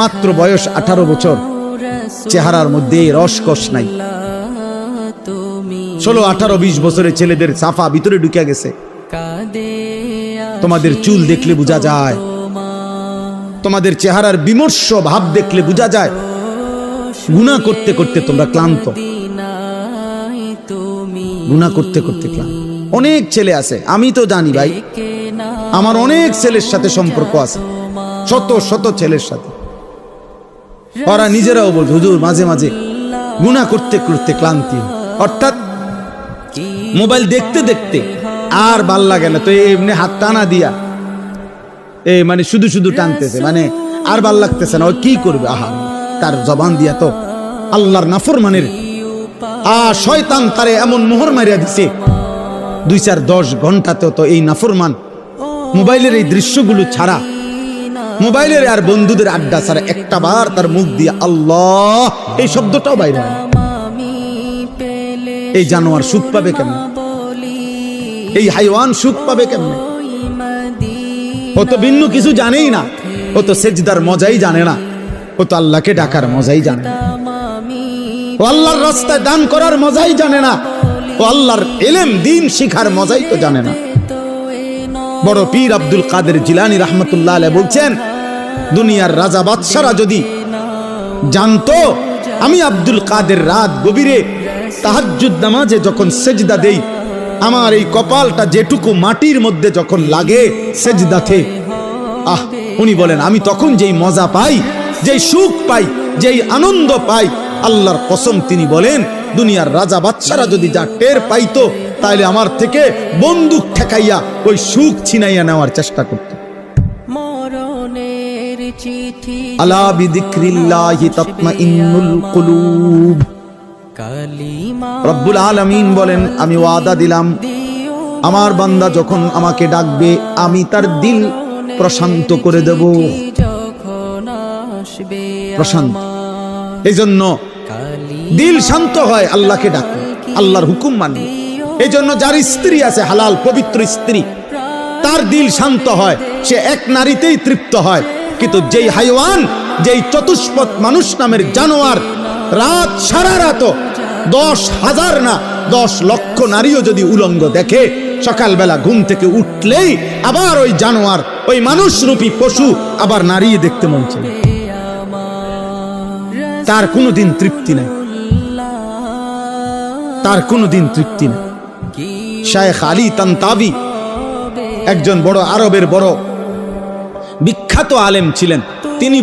মাত্র বয়স 18 বছর, চেহারার মধ্যে রসকস নাই। 16, 18, 20 বছরের ছেলেদের সাফা ভিতরে ঢুকে গেছে। তোমাদের চুল দেখলে বোঝা যায়, তোমাদের চেহারার বিমর্ষ ভাব দেখলে বোঝা যায় গুনাহ করতে করতে তোমরা ক্লান্ত, গুনাহ করতে করতে ক্লান্ত। অনেক ছেলে আছে, আমি তো জানি ভাই, আমার অনেক ছেলের সাথে সম্পর্ক আছে, শত শত ছেলের সাথে। ওরা নিজেরাও বলছে হুজুর মাঝে মাঝে গুনাহ করতে করতে ক্লান্তি, অর্থাৎ মোবাইল দেখতে দেখতে আর ভাল লাগে না, তো এমনি হাত টানা দিয়া মানে শুধু শুধু টানতেছে, মানে আর ভাল লাগতেছে না। ও কি করবে? আহা, তার জবান দিয়া তো আল্লাহর নাফরমানের শয়তান তারে এমন মোহর মারিয়া দিছে, 2-4-10 ঘন্টাতেও তো এই নাফরমান মোবাইলের এই দৃশ্যগুলো ছাড়া, মোবাইলের আর বন্ধুদের আড্ডা ছাড়া একটা বার তার মুখ দিয়ে আল্লাহ এই শব্দটাও বাইরে হয়। এই জানোয়ার সুখ পাবে কেমন? এই হাইওয়ান সুখ পাবে কেমন? ও তো ভিন্ন কিছু জানেই না, ও তো সেজদার মজাই জানে না, ও তো আল্লাহকে ডাকার মজাই জানে না, ও আল্লাহর রাস্তায় দান করার মজাই জানে না, ও আল্লাহর ইলম দ্বীন শিখার মজাই তো জানে না। বড় পীর আব্দুল কাদের জিলানী রাহমাতুল্লাহ আলাইহি বলছেন, দুনিয়ার রাজা বাদশারা যদি জানতো আমি আব্দুল কাদের রাত গভীরে তাহাজ্জুদ নামাজে যখন সেজদা দেই, আমার এই কপালটা যেটুকু মাটির মধ্যে যখন লাগে সেজদাতে, উনি বলেন আমি তখন যেই মজা পাই, যেই সুখ পাই, যেই আনন্দ পাই, আল্লাহর কসম তিনি বলেন দুনিয়ার রাজা বাদশারা যদি যা টের পাইতো তাহলে আমার থেকে বন্দুক ঠেকাইয়া ওই সুখ ছিনাইয়া নেওয়ার চেষ্টা করত। আলা বিযিকরিল্লাহি তাতমাইন্নুল কুলুব। রব্বুল আলামিন বলেন আমি ওয়াদা দিলাম আমার বান্দা যখন আমাকে ডাকবে আমি তার দিল প্রশান্ত করে দেব, প্রশান্ত। এই জন্য দিল শান্ত হয় আল্লাহকে ডাকলে, আল্লাহর হুকুম মানলে। এই জন্য যার স্ত্রী আছে হালাল পবিত্র স্ত্রী, তার দিল শান্ত হয়, সে এক নারীতেই তৃপ্ত হয়। কিন্তু যেই হাইওয়ান, যেই চতুষ্পদ মানুষ নামের জানোয়ার রাত সারা রাত 10,000 না 10 লক্ষ নারীও যদি উলঙ্গ দেখে, সকালবেলা ঘুম থেকে উঠলেই আবার ওই জানোয়ার, ওই মানুষরূপী পশু আবার নারী দেখতে মন চায়, তার কোনোদিন তৃপ্তি নাই, তার কোনোদিন তৃপ্তি নাই। শায়েখ আলী তানতাবি একজন বড় আরবের বড় বিখ্যাত আলেম ছিলেন, তিনি